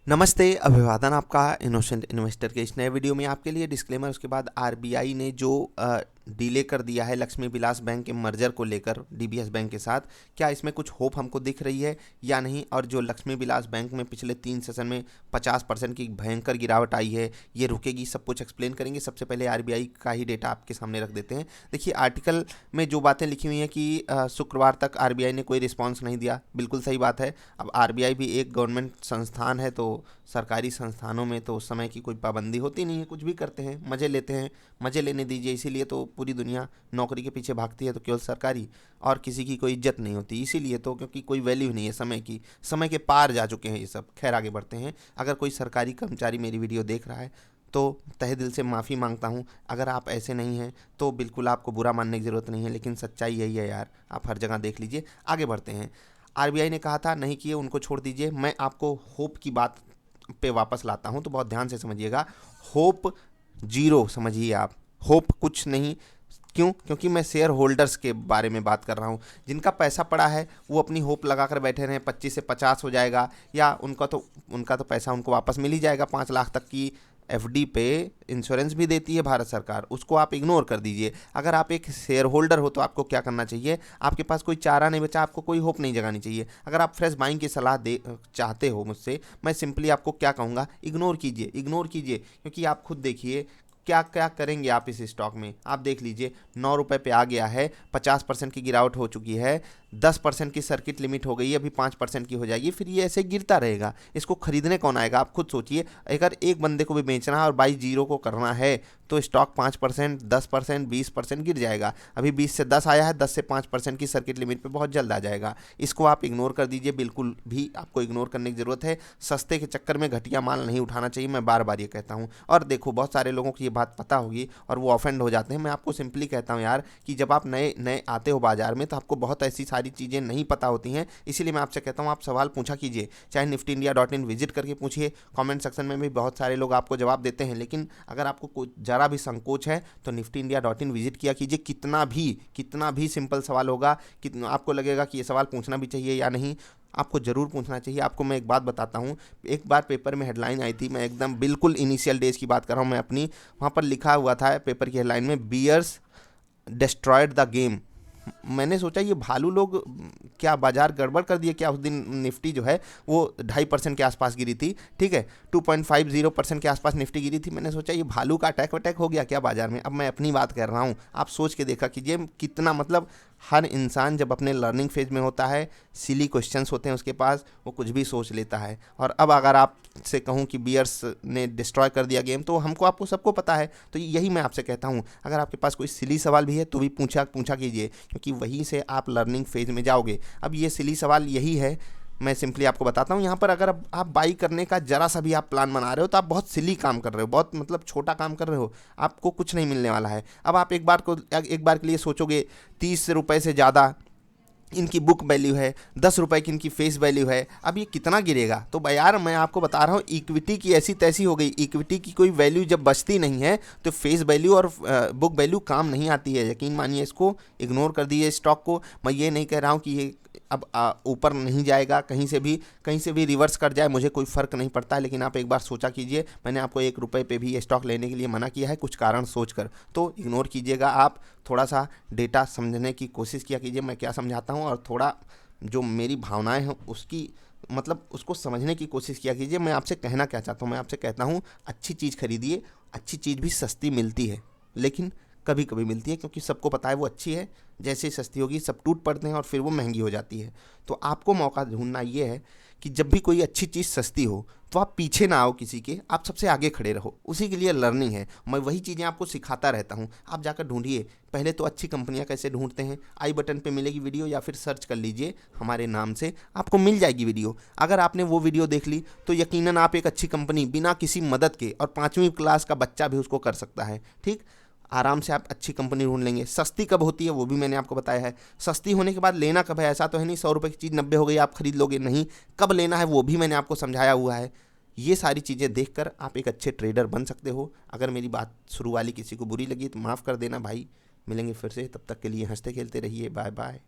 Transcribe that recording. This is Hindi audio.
नमस्ते, अभिवादन आपका इनोसेंट इन्वेस्टर के इस नए वीडियो में। आपके लिए डिस्क्लेमर, उसके बाद आरबीआई ने जो डिले कर दिया है लक्ष्मी विलास बैंक के मर्जर को लेकर डीबीएस बैंक के साथ, क्या इसमें कुछ होप हमको दिख रही है या नहीं। और जो लक्ष्मी विलास बैंक में पिछले 3 सेशन में 50% की भयंकर गिरावट आई है, ये रुकेगी, सब कुछ एक्सप्लेन करेंगे। सबसे पहले आरबीआई का ही डेटा आपके सामने रख देते हैं। देखिए, आर्टिकल में जो बातें लिखी हुई हैं कि शुक्रवार तक आरबीआई ने कोई रिस्पॉन्स नहीं दिया, बिल्कुल सही बात है। अब आरबीआई भी एक गवर्नमेंट संस्थान है, तो सरकारी संस्थानों में तो उस समय की कोई पाबंदी होती नहीं है, कुछ भी करते हैं, मज़े लेते हैं, मज़े लेने दीजिए। इसीलिए तो पूरी दुनिया नौकरी के पीछे भागती है, तो केवल सरकारी, और किसी की कोई इज्जत नहीं होती। इसीलिए तो, क्योंकि कोई वैल्यू नहीं है समय की, समय के पार जा चुके हैं ये सब। खैर, आगे बढ़ते हैं। अगर कोई सरकारी कर्मचारी मेरी वीडियो देख रहा है तो तहे दिल से माफ़ी मांगता हूँ। अगर आप ऐसे नहीं हैं तो बिल्कुल आपको बुरा मानने की ज़रूरत नहीं है, लेकिन सच्चाई यही है यार, आप हर जगह देख लीजिए। आगे बढ़ते हैं। आरबीआई ने कहा था नहीं किए, उनको छोड़ दीजिए। मैं आपको होप की बात पे वापस लाता हूं, तो बहुत ध्यान से समझिएगा। होप जीरो समझिए आप, होप कुछ नहीं। क्यों? क्योंकि मैं शेयर होल्डर्स के बारे में बात कर रहा हूं। जिनका पैसा पड़ा है वो अपनी होप लगा कर बैठे रहे, 25 से 50 हो जाएगा, या उनका तो पैसा उनको वापस मिल ही जाएगा। 5 लाख तक की एफडी पे इंश्योरेंस भी देती है भारत सरकार, उसको आप इग्नोर कर दीजिए। अगर आप एक शेयर होल्डर हो तो आपको क्या करना चाहिए? आपके पास कोई चारा नहीं बचा, आपको कोई होप नहीं जगानी चाहिए। अगर आप फ्रेश बाइंग की सलाह दे चाहते हो मुझसे, मैं सिंपली आपको क्या कहूँगा, इग्नोर कीजिए, इग्नोर कीजिए। क्योंकि आप खुद देखिए क्या क्या करेंगे आप इस स्टॉक में। आप देख लीजिए, 9 रुपये पे आ गया है, 50% की गिरावट हो चुकी है, 10% की सर्किट लिमिट हो गई है, अभी 5% की हो जाएगी, फिर ये ऐसे गिरता रहेगा। इसको खरीदने कौन आएगा? आप खुद सोचिए। अगर एक बंदे को भी बेचना है और बाई जीरो को करना है तो स्टॉक 5%, 10%, 20% गिर जाएगा। अभी 20 से 10 आया है, 10 से 5% की सर्किट लिमिट पे बहुत जल्द आ जाएगा। इसको आप इग्नोर कर दीजिए, बिल्कुल भी आपको इग्नोर करने की ज़रूरत है। सस्ते के चक्कर में घटिया माल नहीं उठाना चाहिए, मैं बार बार ये कहता हूँ। और देखो, बहुत सारे लोगों को ये बात पता होगी और वो ऑफेंड हो जाते हैं। मैं आपको सिंपली कहता हूँ यार, कि जब आप नए नए आते हो बाजार में तो आपको बहुत ऐसी सारी चीज़ें नहीं पता होती हैं। इसीलिए मैं आपसे कहता हूँ, आप सवाल पूछा कीजिए, चाहे niftyindia.in विजिट करके पूछिए। कमेंट सेक्शन में भी बहुत सारे लोग आपको जवाब देते हैं। लेकिन अगर आपको कोई ज़रा भी संकोच है तो niftyindia.in विजिट किया कीजिए। कितना भी सिंपल सवाल होगा, कितना आपको लगेगा कि ये सवाल पूछना भी चाहिए या नहीं, आपको ज़रूर पूछना चाहिए। आपको मैं एक बात बताता हूँ, एक बार पेपर में हेडलाइन आई थी, मैं एकदम बिल्कुल इनिशियल डेज की बात कर रहा हूँ मैं अपनी, वहाँ पर लिखा हुआ था पेपर की हेडलाइन में, बियर्स डिस्ट्रॉयड द गेम। मैंने सोचा ये भालू लोग क्या बाजार गड़बड़ कर दिए क्या? उस दिन निफ्टी जो है वो 2.5% के आसपास गिरी थी, ठीक है, 2.50% के आसपास निफ्टी गिरी थी। मैंने सोचा ये भालू का अटैक वटैक हो गया क्या बाजार में? अब मैं अपनी बात कर रहा हूँ, आप सोच के देखा कीजिए कितना, मतलब हर इंसान जब अपने लर्निंग फेज में होता है, सिली क्वेश्चंस होते हैं उसके पास, वो कुछ भी सोच लेता है। और अब अगर आपसे कहूँ कि बियर्स ने डिस्ट्रॉय कर दिया गेम, तो हमको आपको सबको पता है। तो यही मैं आपसे कहता हूँ, अगर आपके पास कोई सिली सवाल भी है तो भी पूछा कीजिए, क्योंकि वहीं से आप लर्निंग फेज में जाओगे। अब ये सिली सवाल यही है, मैं सिंपली आपको बताता हूँ। यहाँ पर अगर आप बाई करने का जरा सा भी आप प्लान बना रहे हो तो आप बहुत सिली काम कर रहे हो, बहुत मतलब छोटा काम कर रहे हो, आपको कुछ नहीं मिलने वाला है। अब आप एक बार के लिए सोचोगे 30 रुपये से ज़्यादा इनकी बुक वैल्यू है, 10 रुपये की इनकी फेस वैल्यू है, अब ये कितना गिरेगा? तो भाई यार, मैं आपको बता रहा हूँ, इक्विटी की ऐसी तैसी हो गई। इक्विटी की कोई वैल्यू जब बचती नहीं है तो फेस वैल्यू और बुक वैल्यू काम नहीं आती है। यकीन मानिए, इसको इग्नोर कर दीजिए स्टॉक को। मैं ये नहीं कह रहा हूँ कि ये अब ऊपर नहीं जाएगा, कहीं से भी रिवर्स कर जाए, मुझे कोई फ़र्क नहीं पड़ता है। लेकिन आप एक बार सोचा कीजिए, मैंने आपको 1 रुपये पे भी ये स्टॉक लेने के लिए मना किया है, कुछ कारण सोचकर, तो इग्नोर कीजिएगा। आप थोड़ा सा डेटा समझने की कोशिश किया कीजिए, मैं क्या समझाता हूँ, और थोड़ा जो मेरी भावनाएं हैं उसकी, मतलब उसको समझने की कोशिश किया कीजिए। मैं आपसे कहना क्या चाहता हूँ, मैं आपसे कहता हूँ, अच्छी चीज़ खरीदिए। अच्छी चीज़ भी सस्ती मिलती है, लेकिन कभी कभी मिलती है, क्योंकि सबको पता है वो अच्छी है। जैसे ही सस्ती होगी सब टूट पड़ते हैं और फिर वो महंगी हो जाती है। तो आपको मौका ढूंढना ये है कि जब भी कोई अच्छी चीज़ सस्ती हो तो आप पीछे ना आओ किसी के, आप सबसे आगे खड़े रहो। उसी के लिए लर्निंग है, मैं वही चीज़ें आपको सिखाता रहता हूँ। आप जाकर ढूंढिए। पहले तो अच्छी कंपनियाँ कैसे ढूंढते हैं, आई बटन पे मिलेगी वीडियो, या फिर सर्च कर लीजिए हमारे नाम से, आपको मिल जाएगी वीडियो। अगर आपने वो वीडियो देख ली तो यकीनन आप एक अच्छी कंपनी बिना किसी मदद के, और 5वीं क्लास का बच्चा भी उसको कर सकता है, ठीक, आराम से आप अच्छी कंपनी ढूंढ लेंगे। सस्ती कब होती है वो भी मैंने आपको बताया है। सस्ती होने के बाद लेना कब है? ऐसा तो है नहीं 100 रुपये की चीज़ 90 हो गई आप खरीद लोगे, नहीं, कब लेना है वो भी मैंने आपको समझाया हुआ है। ये सारी चीज़ें देखकर आप एक अच्छे ट्रेडर बन सकते हो। अगर मेरी बात शुरू वाली किसी को बुरी लगी तो माफ़ कर देना भाई। मिलेंगे फिर से, तब तक के लिए हंसते खेलते रहिए। Bye bye.